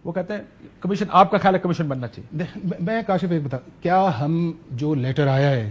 وہ کہتے ہیں کمیشن، آپ کا خیال ہے کمیشن بننا چاہیے؟ میں کاشف ایک بتا، کیا ہم جو لیٹر آیا ہے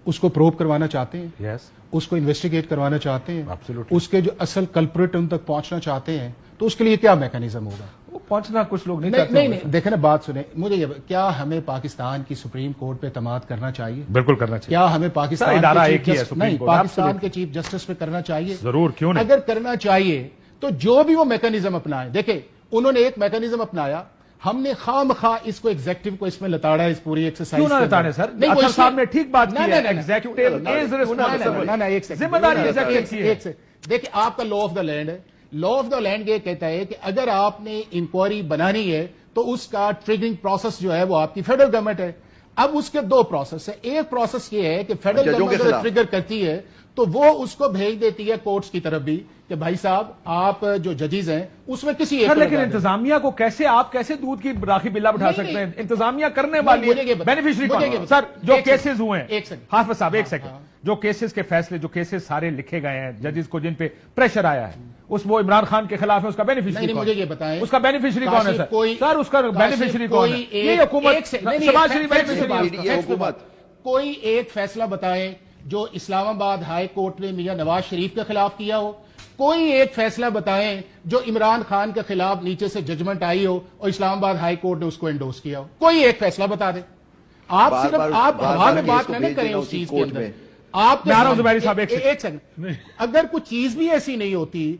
اس کو پروب کروانا چاہتے ہیں؟ یس، اس کو انویسٹیگیٹ کروانا چاہتے ہیں؟ Absolutely. اس کے جو اصل کلپریٹ ان تک پہنچنا چاہتے ہیں تو اس کے لیے کیا میکانزم ہوگا؟ وہ پہنچنا کچھ لوگ نہیں نہیں چاہتے نہیں دیکھیں نا، بات سنیں مجھے یہ کیا ہمیں پاکستان کی سپریم کورٹ پہ اعتماد کرنا چاہیے؟ بالکل کرنا چاہیے. کیا ہمیں سر، ادارہ ایک ہی ہے سپریم کورٹ. پاکستان کے چیف جسٹس پہ کرنا چاہیے؟ ضرور، کیوں نہیں؟ اگر کرنا چاہیے تو جو بھی وہ میکانزم اپنائے. دیکھیں انہوں نے ایک میکانزم اپنایا، ہم نے خواہ مخواہ اس کو ایگزیکٹو کو اس میں لتاڑا، اس پوری ایکسرسائز کیوں نہ لتاڑے سر؟ اطہر صاحب نے ٹھیک بات کی ہے، ایگزیکٹو از ریسپانسبل، ذمہ داری ایگزیکٹو کی ہے. دیکھیں آپ کا لا آف دا لینڈ ہے، لا آف دا لینڈ یہ کہتا ہے کہ اگر آپ نے انکوائری بنانی ہے تو اس کا ٹریگرنگ پروسیس جو ہے وہ آپ کی فیڈرل گورنمنٹ ہے. اب اس کے دو پروسیس ہے. ایک پروسیس یہ ہے کہ فیڈرل گورنمنٹ جو ٹریگر کرتی ہے تو وہ اس کو بھیج دیتی ہے کورٹس کی طرف بھی کہ بھائی صاحب آپ جو ججز ہیں اس میں کسی ایک. لیکن انتظامیہ کو کیسے آپ کیسے دودھ کی راکھی بلا بٹھا سکتے ہیں؟ انتظامیہ کرنے والی بینیفیشری کون؟ سر جو کیسز ہوئے ہیں، حافظ صاحب ایک سیکنڈ، جو کیسز کے فیصلے، جو کیسز سارے لکھے گئے ہیں ججز کو جن پہ پریشر آیا ہے، اس وہ عمران خان کے خلاف ہے، اس کا بینیفیشری کون؟ مجھے یہ بتائیں اس کا بینیفیشری کون ہے سر؟ اس کا بینیفیشری کون ہے؟ یہ حکومت سماج شریف بینیفیشری. کوئی ایک فیصلہ بتائیں جو اسلام آباد ہائی کورٹ نے میاں نواز شریف کے خلاف کیا ہو. کوئی ایک فیصلہ بتائیں جو عمران خان کے خلاف نیچے سے ججمنٹ آئی ہو اور اسلام آباد ہائی کورٹ نے اس کو انڈورس کیا ہو. کوئی ایک فیصلہ بتا دیں. آپ صرف آپ ہوا میں بات نہ کریں اس چیز کے اندر. آپ زبیری صاحب ایک سیکنڈ، اگر کوئی چیز بھی ایسی نہیں ہوتی،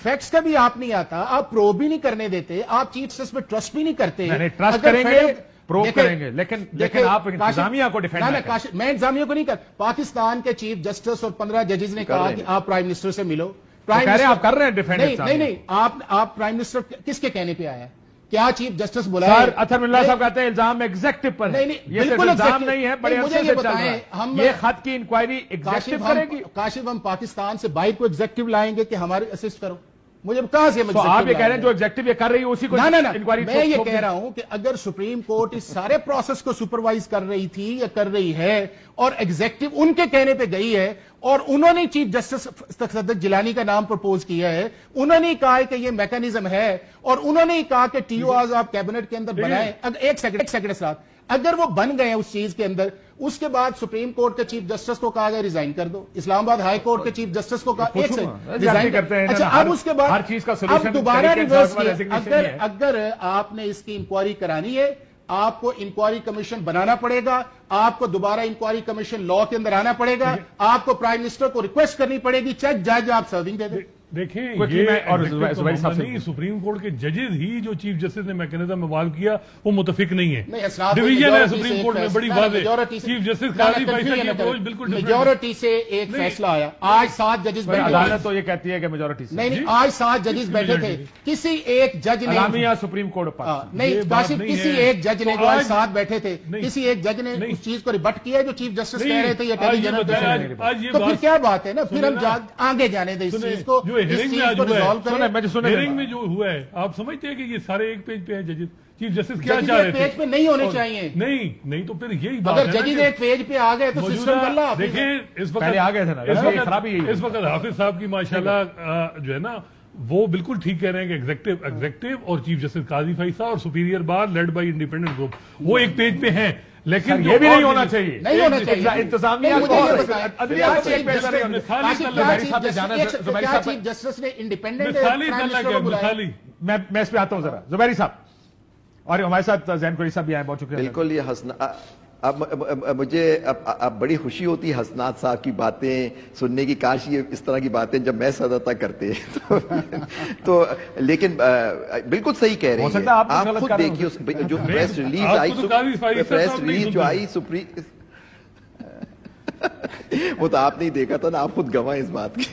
فیکٹس کا بھی آپ نہیں آتا، آپ پروب بھی نہیں کرنے دیتے، آپ چیف جسٹس پہ ٹرسٹ بھی نہیں کرتے. ٹرسٹ کریں گے، پروب کریں گے، لیکن آپ انتظامیہ کو ڈیفینڈ نہ کریں. میں انتظامیہ کو نہیں کر. پاکستان کے چیف جسٹس اور 15 ججز نے کہا کہ آپ پرائم منسٹر سے ملو. آپ کر رہے ہیں ڈیفینڈ؟ نہیں، آپ پرائم منسٹر کس کے کہنے پہ آیا؟ کیا چیف جسٹس بلایا؟ سر اطہر اللہ صاحب کہتے ہیں الزام ایگزیکٹو پر ہے. یہ بالکل الزام نہیں ہے، بڑے عرصے سے چل رہا ہے. یہ خط کی انکوائری ایگزیکٹو کرے گی. کاشف ہم پاکستان سے بائی کو ایگزیکٹو لائیں گے کہ ہمارے اسسٹ کرو. مجھے کہاں سے آپ یہ کہہ رہے ہیں جو ایگزیکٹو یہ کر رہی ہے اسی کو انکوائری؟ میں یہ کہہ رہا ہوں کہ اگر سپریم کورٹ اس سارے پروسیس کو سپروائز کر رہی تھی یا کر رہی ہے اور ایگزیکٹو ان کے کہنے پہ گئی ہے اور انہوں نے چیف جسٹس صدق جیلانی کا نام پرپوز کیا ہے، انہوں نے کہا کہ یہ میکانزم ہے اور انہوں نے کہا کہ ٹی او آز آپ کیبنٹ کے اندر بنائیں. ایک سیکنڈ ساتھ اگر وہ بن گئے اس چیز کے اندر، اس کے بعد سپریم کورٹ کے چیف جسٹس کو کہا گیا ریزائن کر دو، اسلام آباد ہائی کورٹ کے چیف جسٹس کو کہا ایک ریزائن کرتے ہیں. اچھا اب اس کے بعد ہر چیز کا سولوشن دوبارہ ریورس کیا. اگر آپ نے اس کی انکوائری کرانی ہے، آپ کو انکوائری کمیشن بنانا پڑے گا، آپ کو دوبارہ انکوائری کمیشن لا کے اندر آنا پڑے گا، آپ کو پرائم منسٹر کو ریکویسٹ کرنی پڑے گی، چیک جج آپ سرونگ دے دیں. دیکھیں یہ سپریم کورٹ کے ججز ہی جو چیف جسٹس نے میکانزم ایوالو کیا وہ متفق نہیں ہے. ڈویژن ہے سپریم کورٹ میں بڑی واضح. چیف جسٹس قاضی فیصلہ کی اپروچ بالکل میجورٹی سے ایک فیصلہ آیا. آج 7 ججز بیٹھے، عدالت تو یہ کہتی ہے کہ میجورٹی سے نہیں، آج 7 ججز بیٹھے تھے، کسی ایک جج نے علامیہ سپریم کورٹ پر نہیں کاشف، کسی ایک جج نے جو آج 7 بیٹھے تھے، کسی ایک جج نے اس چیز کو ریبٹ کیا جو چیف جسٹس کہہ رہے تھے. تو پھر کیا بات ہے نا، پھر ہم آگے جانے دیں اس چیز کو. ہیئرنگ میں جو ہوا ہے آپ سمجھتے ہیں کہ یہ سارے ایک پیج پہ ہیں ججز؟ چیف جسٹس کیا چاہ رہے تھے؟ پیج پہ نہیں ہونے چاہیے. نہیں تو پھر یہی بات ہے. اگر ججز ایک پیج پہ آ گئے تو سسٹم کر لا. دیکھیں اس وقت حافظ صاحب کی ماشاءاللہ جو ہے نا وہ بالکل ٹھیک کہہ رہے ہیں کہ ایگزیکٹو اور چیف جسٹس قاضی فیصلہ اور superior bar led by independent group وہ ایک پیج پہ ہیں، لیکن یہ بھی نہیں ہونا چاہیے. نہیں ہونا چاہیے. انتظامیہ چیف جسٹس نے انڈیپینڈنٹ مثالی میں اس پہ آتا ہوں ذرا. زبیری صاحب اور ہمارے ساتھ زین قریشی صاحب بھی آئے، بہت شکریہ. بالکل یہ اب مجھے اب بڑی خوشی ہوتی ہے حسنات صاحب کی باتیں سننے کی. کاش یہ اس طرح کی باتیں جب میں صدر تک کرتے تو لیکن بالکل صحیح کہہ رہے ہیں آپ. خود دیکھیے جو پریس ریلیز جو آئی سپریم وہ تو آپ نے دیکھا تھا نا، آپ خود گواہ اس بات کی.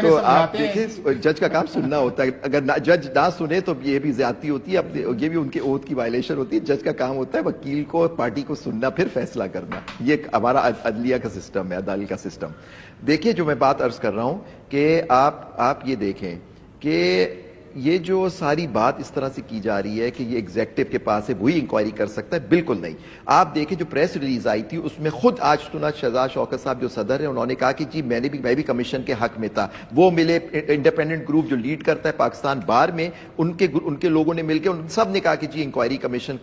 تو آپ دیکھیں جج کا کام سننا ہوتا ہے، اگر جج نہ سنے تو یہ بھی زیادتی ہوتی ہے، یہ بھی ان کے اوتھ کی وائلیشن ہوتی ہے. جج کا کام ہوتا ہے وکیل کو پارٹی کو سننا پھر فیصلہ کرنا. یہ ہمارا عدلیہ کا سسٹم ہے، عدالت کا سسٹم. دیکھیں جو میں بات عرض کر رہا ہوں کہ آپ یہ دیکھیں کہ یہ جو ساری بات اس طرح سے کی جا رہی ہے کہ یہ ایگزیکٹو کے پاس ہے وہی انکوائری کر سکتا ہے، بالکل نہیں. آپ دیکھیں جو پریس ریلیز آئی تھی اس میں خود آج شہزاد شوکت صاحب جو صدر ہیں انہوں نے کہا کہ جی میں بھی کمیشن کے حق میں تھا. وہ ملے انڈیپینڈنٹ گروپ جو لیڈ کرتا ہے پاکستان بار میں، ان کے لوگوں نے مل کے ان سب نے کہا کہ جی انکوائری کمیشن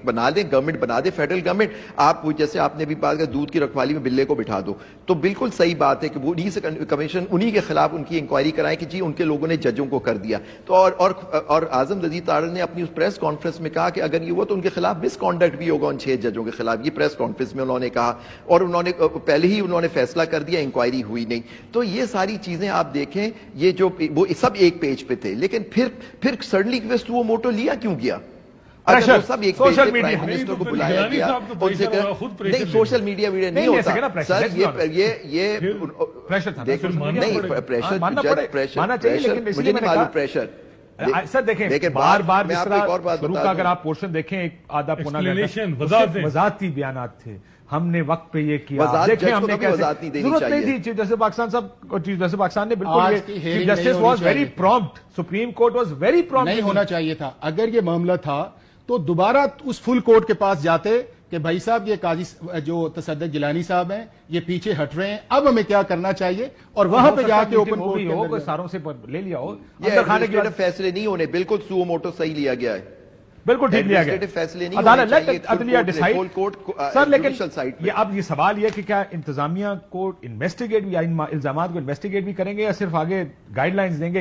بنا دیں، گورنمنٹ بنا دے، فیڈرل گورنمنٹ. آپ جیسے آپ نے بھی بات کیا دودھ کی رکھوالی میں بلے کو بٹھا دو، تو بالکل صحیح بات ہے کہ وہ انہی سے کمیشن انہی کے خلاف ان کی انکوائری کرائیں کہ جی ان کے لوگوں نے ججوں کو کر دیا. تو اور اعظم جدید تارڑ نے اپنی اس پریس کانفرنس میں کہا کہ اگر یہ ہوا تو ان کے خلاف مس کانڈکٹ بھی ہوگا ان 6 ججوں کے خلاف. یہ پریس کانفرنس میں انہوں نے کہا اور انہوں نے پہلے ہی انہوں نے فیصلہ کر دیا، انکوائری ہوئی نہیں. تو یہ ساری چیزیں آپ دیکھیں، یہ جو وہ سب ایک پیج پہ تھے، لیکن پھر سڈنلی سوو موٹو لیا کیوں گیا؟ سب ایک سوشل میڈیا کو بلایا گیا، نہیں سوشل میڈیا نہیں ہوتا سر. یہ مجھے نہیں معلوم پریشر. سر دیکھیں بار بار شروع کا اگر آپ پورشن دیکھیں ایک آدھا پونا وضاحتی بیانات تھے، ہم نے وقت پہ یہ کیا، دیکھیں ہم نے ضرورت نہیں تھی. چیف جسٹس پاکستان صاحب، چیف جسٹس پاکستان نے بالکل chief justice was very prompt, supreme court was very prompt. نہیں ہونا چاہیے تھا. اگر یہ معاملہ تھا تو دوبارہ اس فل کورٹ کے پاس جاتے کہ بھائی صاحب یہ قاضی جو تصدق جیلانی صاحب ہیں یہ پیچھے ہٹ رہے ہیں، اب ہمیں کیا کرنا چاہیے، اور وہاں پہ جا کے اوپن کورٹ کے اندر ساروں سے لے لیا ہو. یہ فیصلے نہیں ہونے، بالکل سو موٹو صحیح لیا گیا ہے، بالکل ٹھیک لیا گیا فیصلے نہیں عدلیہ ڈیسائیڈ. سر لیکن اب یہ سوال یہ کہ کیا انتظامیہ کو انویسٹیگیٹ بھی، الزامات کو انویسٹیگیٹ بھی کریں گے یا صرف آگے گائیڈ لائنز دیں گے؟